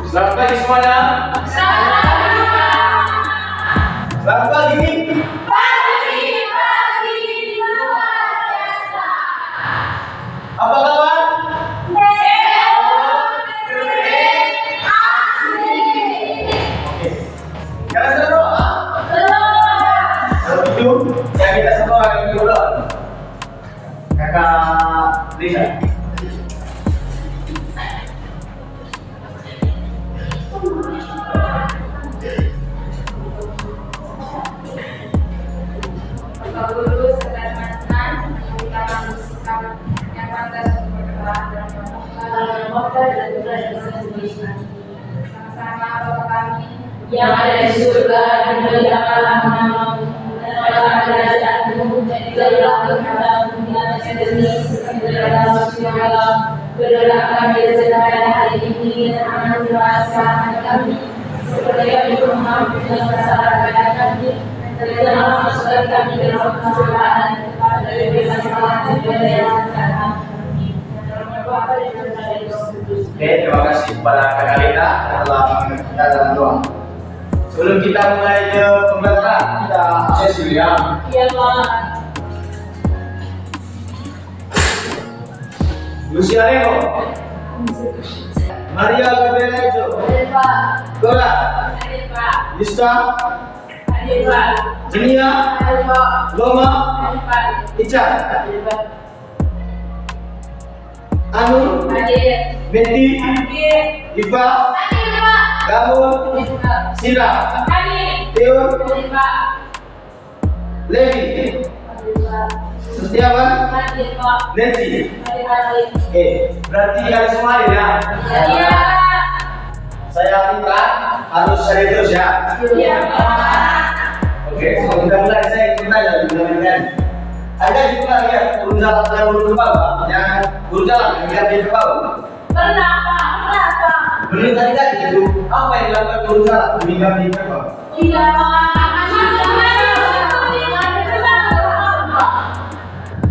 Selamat pagi semuanya. Selamat pagi. Pagi luar biasa. Apa kabar? Kalian sudah doa? Kalau gitu, yang kita semua akan berdoa. Kakak Lisa. Bapak Guru sekalian mantan, kita bersikap yang pantas untuk berdoa dalam motor dan juga dalam Indonesia. Sama-sama Bapak kami yang ada di surga, dimuliakanlah namamu, dan kerajaanmu, jadilah kehendakmu di atas bumi seperti di dalam surga. Berilah kami rezeki hari ini dan ampunilah kesalahan kami, seperti kami mengampuni kesalahan kami. Dan janganlah masukkan kami ke dalam pencobaan, tetapi bebaskanlah kami dari yang jahat. Oke, terima kasih kepada Kakak Lita yang telah mengingatkan kita dalam doa. Sebelum kita mulai ke pembelajaran, kita sesi dulu ya. Iya, Pak. Luciano, Maria Gabriela Ejo, Hadir, Pak. Dora, Hadir, Pak. Yusta, Hadir, Pak. Jenia, Hadir, Pak. Loma, Hadir, Pak. Ican, Hadir, Pak. Anu, Hadir. Betty, Hadir. Iva, Hadir, Pak. Gaul, Hadir, Pak. Sira, Hadir. Theo, Hadir, Pak. Levi, Hadir, Pak. Setiawan, Hadir, Pak. Nancy. Hadir. Oke, berarti kalian semua ada ya? Iya, Pak. Saya minta harus ada terus ya. Iya, Pak. Oke, sebelum kita mulai saya ingin tanya dengan ada juga lihat guru jalan yang guru kebal, yang guru jalan yang lihat di kebal. Pernah, Pak. Pernah, Pak. Benar tadi kan itu apa yang dilakukan guru jalan meninggal di kebal? Tidak mengatakan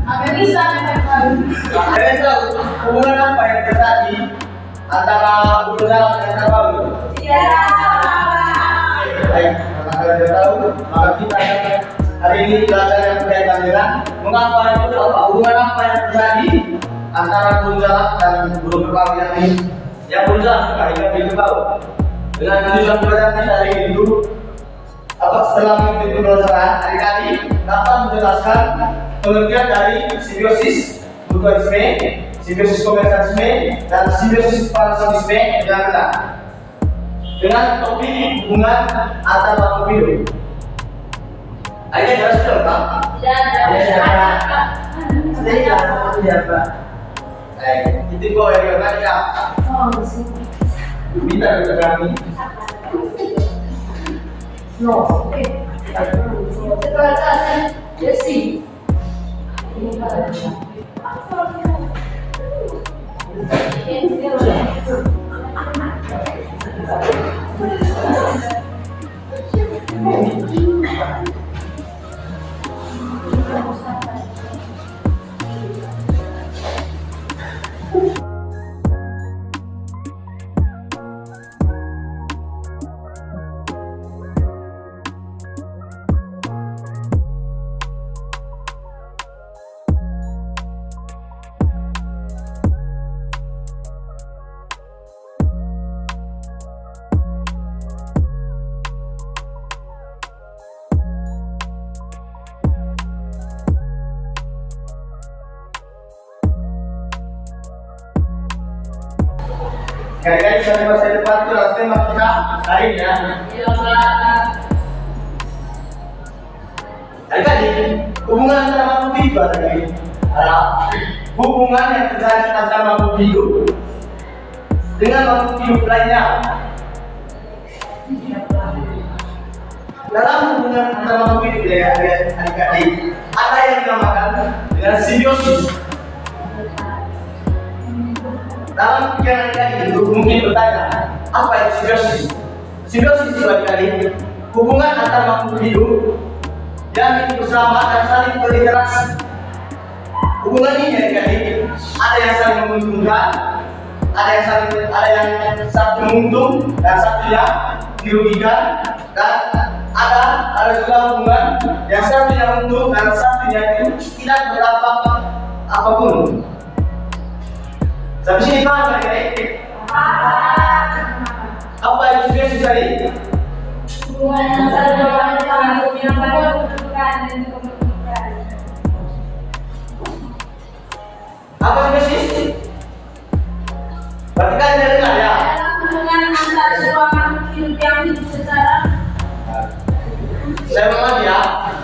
apa bisa katakan? Kalian tahu hubungan apa yang terjadi antara guru jalan dan kebal itu? Tidak. Baik, karena kalian sudah tahu, maka kita akan hari ini belajar yang berkaitan dengan mengapa itu apa hubungan apa yang terjadi antara guru jalan dan guru kebal yang guru jalan akhirnya di kebal. Dengan tujuan pelajaran kita hari ini dulu, apa setelah mengikuti pembelajaran hari ini dapat menjelaskan pengertian dari simbiosis mutualisme, simbiosis komersialisme, dan simbiosis parasitisme dengan benar. Dengan topik hubungan antar makhluk hidup. Ayo jelas dong, Pak. Tidak, Pak. Baik, itu kok yang kan ya. Minta ke kami. No. Jesse. Kali-kali bisa masa depan itu adalah tema kita hari ini ya. Kali-kali hubungan antara makhluk hidup adalah hubungan yang terjadi antara makhluk hidup dengan makhluk hidup lainnya. Dalam hubungan antara makhluk hidup ya adik-adik ada yang dinamakan dengan simbiosis. Dalam pikiran kali itu mungkin bertanya, apa itu simbiosis? Simbiosis itu kali hubungan antar makhluk hidup yang hidup bersama dan saling berinteraksi. Hubungan ini kali ada yang saling menguntungkan, ada yang satu menguntung dan satunya dirugikan, dan ada juga hubungan yang satunya untung dan satunya itu tidak berdampak apapun. Sampai sini paham kan? Apa yang sudah susah ini? Hubungan yang saling berkaitan yang pada kedudukan dan kepentingan. Apa sih? Berarti kan dengar ya? Hubungan antara dua makhluk hidup yang hidup secara Saya mengerti ya.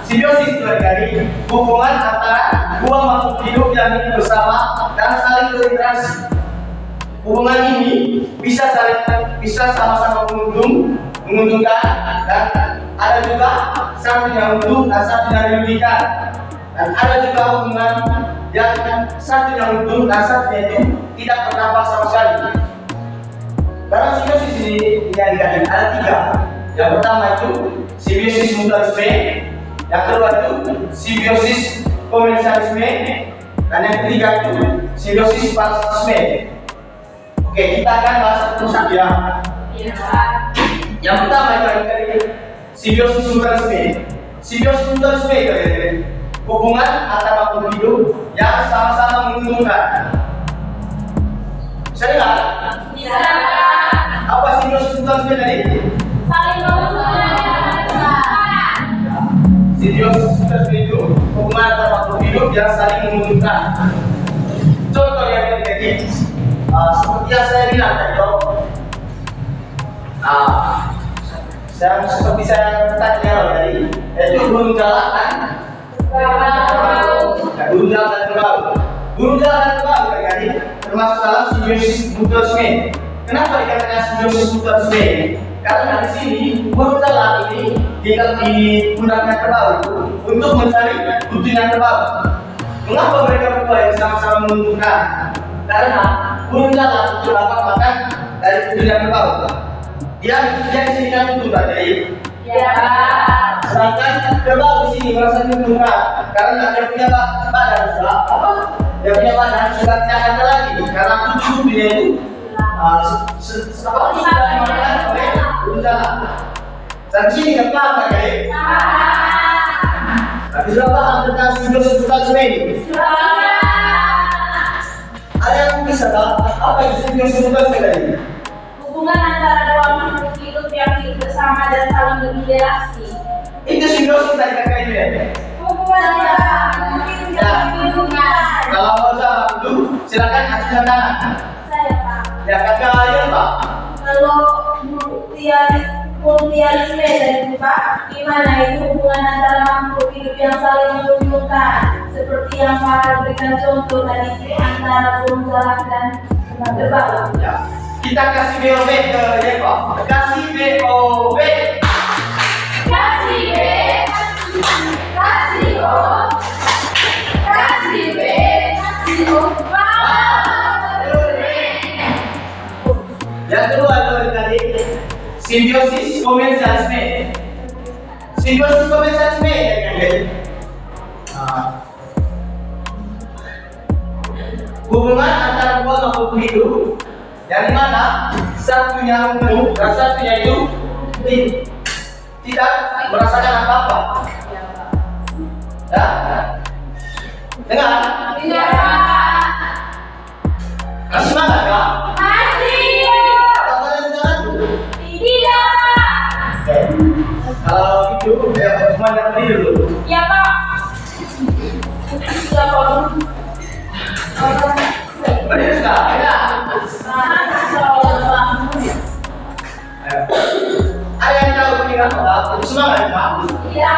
Simbiosis itu dari hubungan antara dua makhluk hidup yang hidup bersama dan saling berinteraksi. Hubungan ini bisa sama-sama menguntungkan, dan ada juga satunya untung dan satunya dirugikan, dan ada juga hubungan yang satunya untung dan satunya itu tidak berdampak sama sekali. Dalam simbiosis ini yang dikatakan ada 3. Yang pertama itu simbiosis mutualisme, yang kedua itu simbiosis komensalisme, dan yang ketiga itu simbiosis parasitisme. Oke, kita akan bahas satu-satu ya. Yang pertama itu simbiosis mutualisme. Simbiosis mutualisme itu hubungan antara makhluk hidup yang sama-sama menguntungkan. Bisa dengar? bisa Apa simbiosis mutualisme tadi? saling menguntungkan. Simbiosis mutualisme itu hubungan antara makhluk hidup yang saling menguntungkan. Contoh yang terjadi seperti yang saya bilang tadi, seperti saya tanya tadi, itu burung jalak kan? Burung jalak dan kerbau. Burung jalak dan kerbau terjadi termasuk dalam simbiosis mutualisme. Kenapa dikatakan simbiosis mutualisme? Karena di sini burung jalak ini tinggal di pundaknya kerbau itu untuk mencari butuhnya kerbau. Mengapa mereka berdua yang sama-sama menguntungkan? Karena burung jalak itu dapat makan dari butuhnya kerbau. Dia di sini kan butuh tadi. Sedangkan kerbau di sini merasa diuntungkan karena dia punya badan sudah dia punya badan sudah tidak ada lagi karena tubuhnya itu sudah dimakan oleh burung jalak. Dan sini kenapa guys? Tapi sudah paham tentang simbiosis mutualisme ini? Ada yang bisa tahu apa itu simbiosis mutualisme tadi? Hubungan antara dua makhluk hidup yang hidup bersama dan saling berinteraksi. Itu simbiosis tadi kakak ini ya? Hubungan antara makhluk hidup yang hidup bersama. Kalau mau jawab itu silakan hasilkan tangan. Saya Pak. Ya kakak aja Pak. Kalau mutualisme dari Pak, gimana itu hubungan antara makhluk hidup yang saling menguntungkan? Seperti yang Pak berikan contoh tadi antara burung jalak dan kerbau. Ya. Kita kasih BOB ke ya Pak. Kasih BOB. Kasih B, kasih O, kasih B, kasih O. Yang kedua itu tadi simbiosis komensalisme. Simbiosis komensalisme ya kan? Hubungan antara dua makhluk hidup yang mana satunya untung dan satunya itu tidak merasakan apa-apa. Ya, dengar? Iya. Kasih semangat ya? Kasih. Atau kalian jangan? Tidak. Kalau gitu, ya semuanya berdiri dulu. Ya Pak. Ya Pak. Berdiri sudah? Ya. Ada yang tahu pentingnya apa? Semangat Pak. Tidak.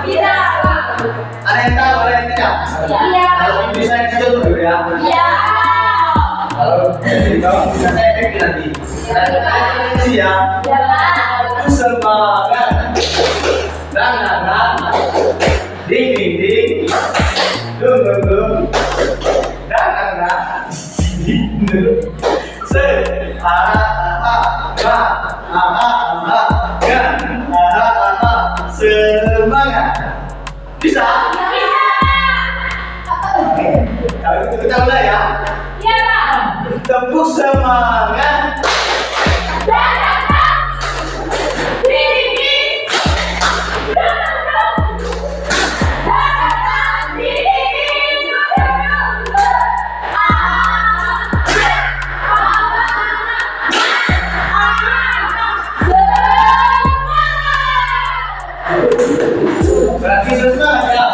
Tidak. Ada yang tahu, ada yang tidak? Iya. Kalau ibu saya kecil dulu ya. Iya. Kalau kamu bisa saya efek nanti. Ya. Ya Pak. Aku semangat. Dan ding ding ding. Dung dung dung. Dan se semangat. Bisa? Bisa. Oke. Kalau gitu kita mulai ya. Iya Pak. Tepuk semangat. Berarti semangat ya.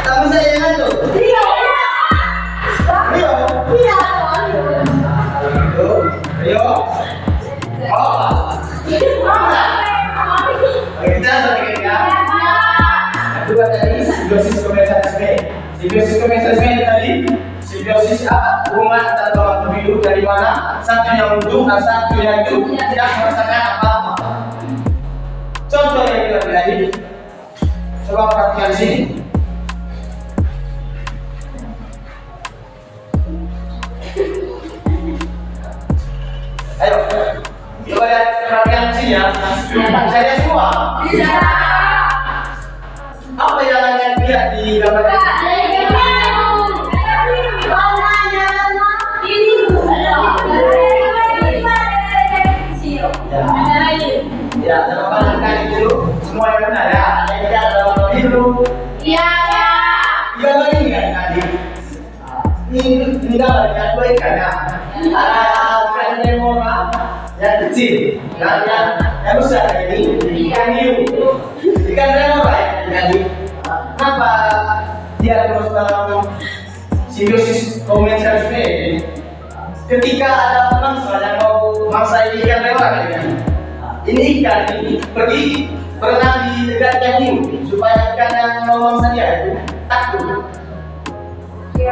Kata saya yang itu. Rio. Rio. Oh. Kita lagi ya. Kedua tadi simbiosis komensalisme. Simbiosis komensalisme tadi simbiosis apa? Hubungan antara dua makhluk hidup dari mana satu yang untung dan satu yang itu tidak merasakan apa-apa. Contoh yang kita tadi, coba perhatikan sini. Ayo, coba lihat perhatikan sini ya. Bisa lihat semua? Bisa. Apa yang kalian lihat di gambar ini? Ya, dalam pandangan itu semua yang benar ya. Ada yang tidak dalam itu. Iya. Gambar ini kan tadi. Ini gambar yang kebaikan ya. Ada ikan remora yang kecil dan yang besar ini ikan hiu. Ikan remora ya tadi. Kenapa dia terus dalam simbiosis komensalisme? Ketika ada mangsa yang mau mangsa ikan remora kan? Ini ikan ini pergi berenang di dekat ikan hiu supaya ikan yang mau mangsa dia itu takut. Ya,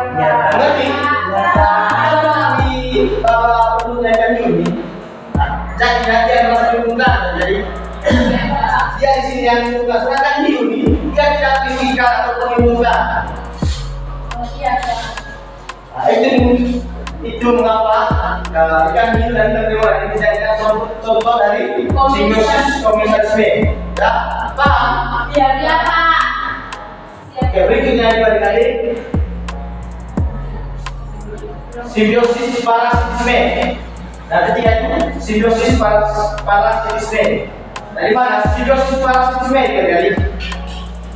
ngerti? Kalau di bawah perutnya ikan hiu ini, jadi dia merasa diuntungkan. Jadi dia di sini yang diuntungkan. Sedangkan hiu ini dia tidak diuntungkan ataupun diuntungkan. Itu mengapa ikan hiu dan ikan remora ini dijadikan contoh dari simbiosis komensalisme. Ya, paham? Iya, Pak. Oke, berikutnya dibalik-balik simbiosis parasitisme. Dan ketiga itu simbiosis parasitisme. Dari mana simbiosis parasitisme terjadi?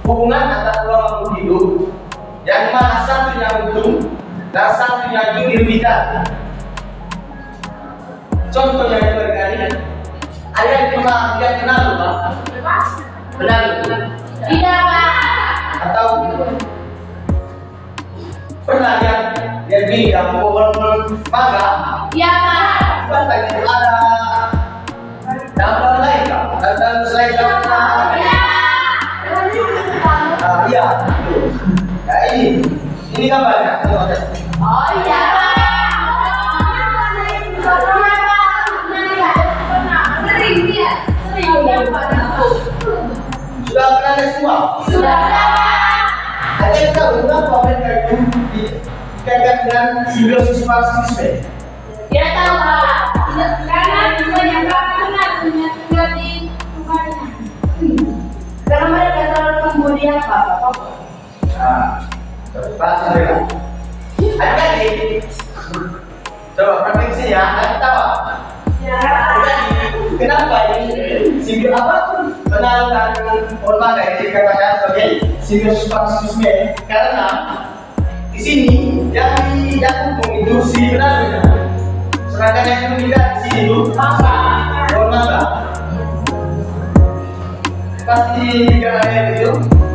Hubungan antara dua makhluk hidup yang mana satunya untung dan satunya itu dirugikan. Contohnya yang berkali ada yang kenal lupa? Benar lupa? Tidak, Pak. Atau pernah yang gini yang mau mangga? Iya, Pak. Katanya ada gambar lain kan? Gambar selain gambar. Iya. Ya ini gambarnya. Oh iya, Pak. Sering dia, sering. Sudah pernah lihat semua? Sudah, Pak. Ada yang tahu kenapa mereka itu dikaitkan dengan simbiosis parasitisme? Dia tahu, Pak. Karena bisa yang pernah tinggal di rumahnya. Karena mereka selalu tumbuh di apa, Pak? Nah, coba saya. Adik-adik, coba prediksi ya. Adik tahu? Ya. Kenapa ini simbiosis apa? Mengenalkan hormon ini dikatakan sebagai simbiosis parasitisme karena di sini yang didukung itu si benarnya, sedangkan yang tidak di sini itu hormon. Pasti dikatakan itu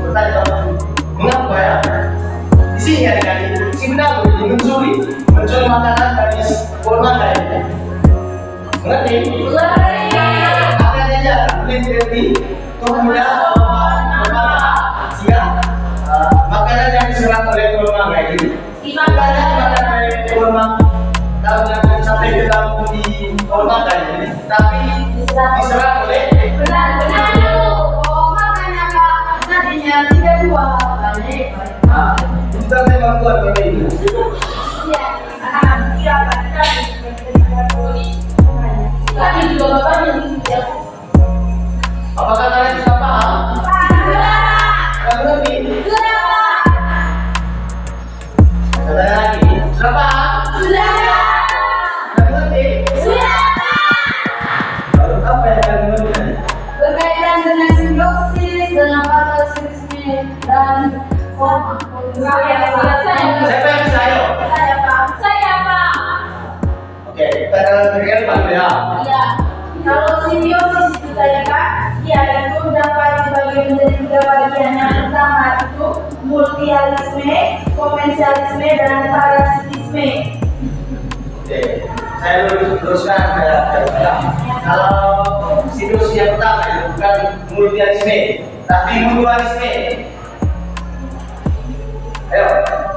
bertanya mengapa ya? Di sini ya si benar ini mencuri makanan dari hormon ini. Mengerti? Akan aja menjadi kemudian siap makanan yang diserap oleh korma ini. Banyak makanan dari korma kalau yang sampai ke dalam di korma ini, tapi diserap oleh Benar. Oh, makanya Pak, tadinya 32 kali. kita memang buat begini. Iya, iya Pak. Tapi juga Bapak yang Apakah kalian bisa paham? Sudah mengerti? Sudah, Pak. Kata lagi, sudah paham? Sudah. Sudah mengerti? Sudah. Lalu apa yang kalian mengerti? Berkaitan dengan simbiosis, dengan patositisme dan forma. Siapa yang bisa ayo? Saya Pak. Saya Pak. Oke, kita akan berikan Pak ya. Iya. Kalau simbiosis itu tadi Pak, ya itu dapat dibagi menjadi 3 bagian. Yang pertama itu multialisme, komensialisme, dan parasitisme. Oke, saya teruskan kalau situs yang pertama itu bukan multialisme, tapi mutualisme. Ayo,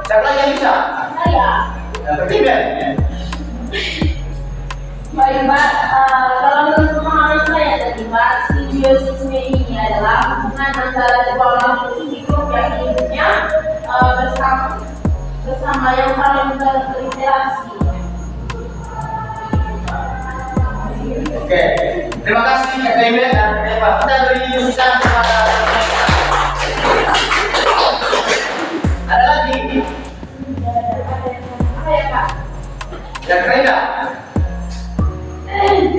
siapa lagi yang bisa? Saya. Yang ketiga. Baik Pak, kalau menurut pemahaman saya tadi Pak, simbiosisme ini adalah hubungan antara dua makhluk hidup yang hidupnya bersama yang saling berinteraksi. Oke, terima kasih Kak Emil dan Kak Eva. Kita beri usaha kepada ada lagi Apa ya Pak? yang ketiga. Dari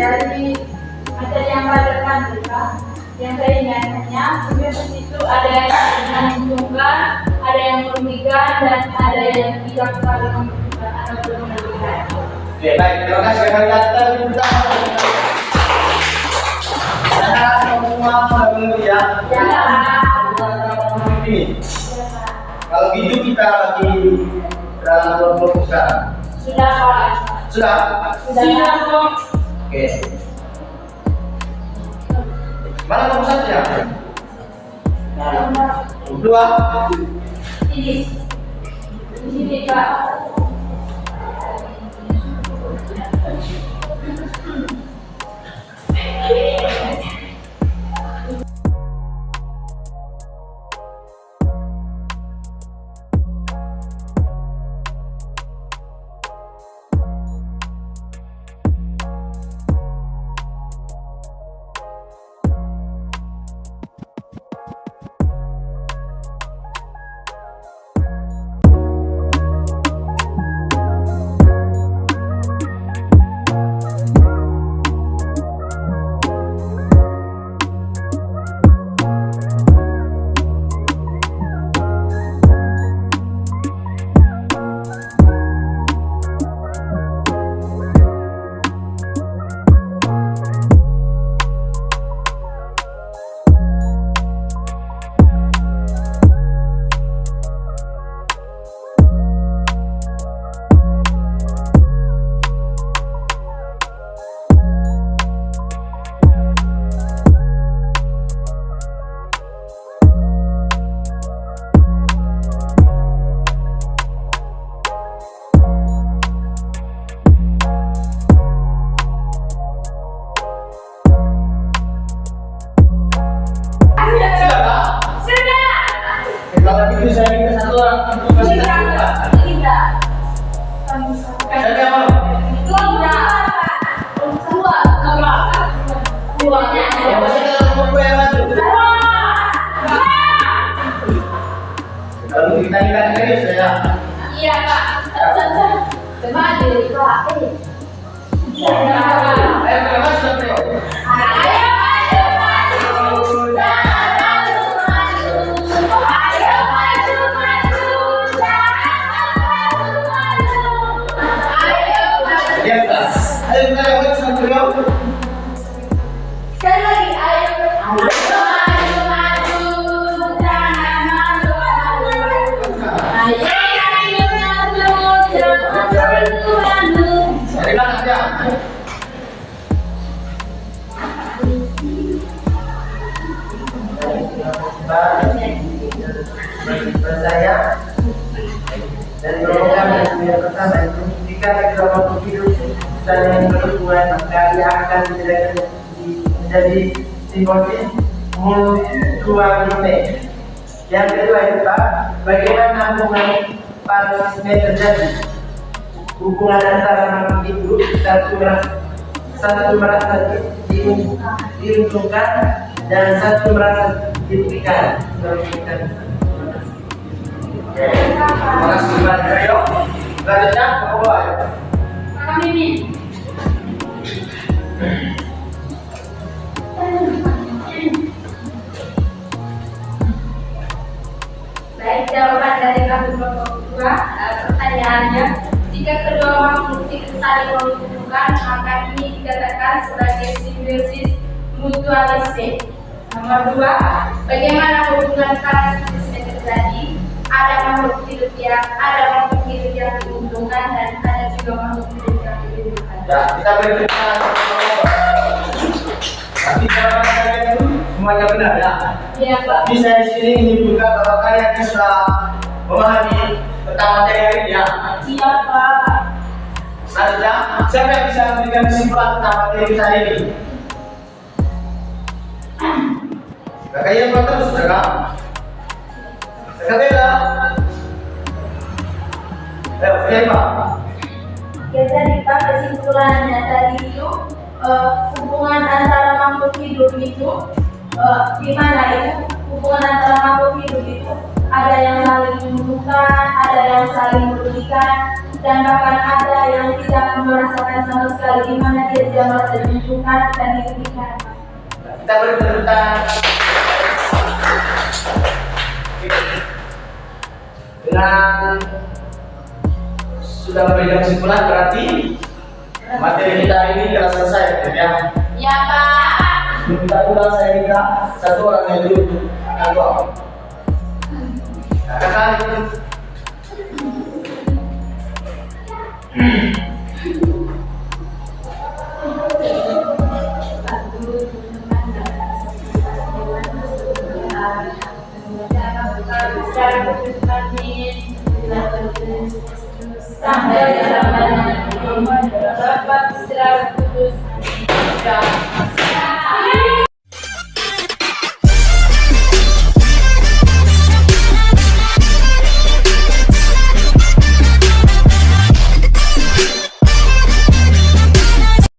materi yang pada kandung Pak, yang saya ingat hanya simbiosis itu ada yang saling menguntungkan, ada yang merugikan, dan ada yang tidak saling menguntungkan atau merugikan. Oke, baik. Terima kasih Kak Emil. Kita beri usaha. Karena semua sudah mengerti ya. Ya. Ini. Kalau gitu kita lagi dalam kelompok sekarang. Sudah Pak. Sudah? Sudah Pak. Oke. Mana nomor satu ya? Dua. Ini. Di sini Pak. Kalau gitu saya minta satu orang untuk kasih satu. Tidak. Saya yang mau. Yang masih dalam buku yang maju. Kalau kita ikan serius ya. Iya Pak. Kembali Pak. Iya Pak. Ayo kita masuk ke Ayo maju maju, jangan maju maju. Ayo maju maju, jangan maju maju. Ayo maju. Ya, ayo kita lewat sama beliau. Sekali lagi, ayo maju maju, jangan maju maju. Ayo maju maju, jangan maju maju. Dari mana aja? Saya dan golongan yang pertama itu jika kelompok hidup saling berhubungan maka ia akan menjadi simbiosis mutualisme. Yang kedua itu Pak, bagaimana hubungan parasitisme terjadi? Hubungan antara makhluk hidup satu merasa diuntungkan dan satu merasa dirugikan. Terima kasih banyak. Selanjutnya bawa ya. Kakak Mimin. Baik, jawaban dari kami berdua. Pertanyaannya, jika kedua makhluk itu saling menghubungkan, maka ini dikatakan sebagai simbiosis mutualisme. Nomor 2, bagaimana hubungan parasitisme terjadi? Ada makhluk hidup yang diuntungkan dan ada juga makhluk hidup yang diuntungkan. Ya, kita berbicara. Tapi jawaban kalian itu semuanya benar ya. Iya, Pak. Tapi saya di sini menyebutkan bahwa kalian bisa memahami tentang materi hari ini ya. Iya, Pak. Selanjutnya, siapa yang bisa memberikan kesimpulan tentang materi kita hari ini? Kakak yang buat terus, kakak. Kakak beda. Oke, Pak. Ya tadi Pak, kesimpulannya tadi itu hubungan antara makhluk hidup itu di mana itu hubungan antara makhluk hidup itu ada yang saling menguntungkan, ada yang saling merugikan, dan bahkan ada yang tidak merasakan sama sekali di mana dia tidak merasa diuntungkan dan dirugikan. Kita berbicara dengan sudah memberikan kesimpulan, berarti materi kita hari ini telah selesai ya. Ya Pak. Kita ulang, saya minta satu orang yang duduk atau kakak sampai dapat secara khusus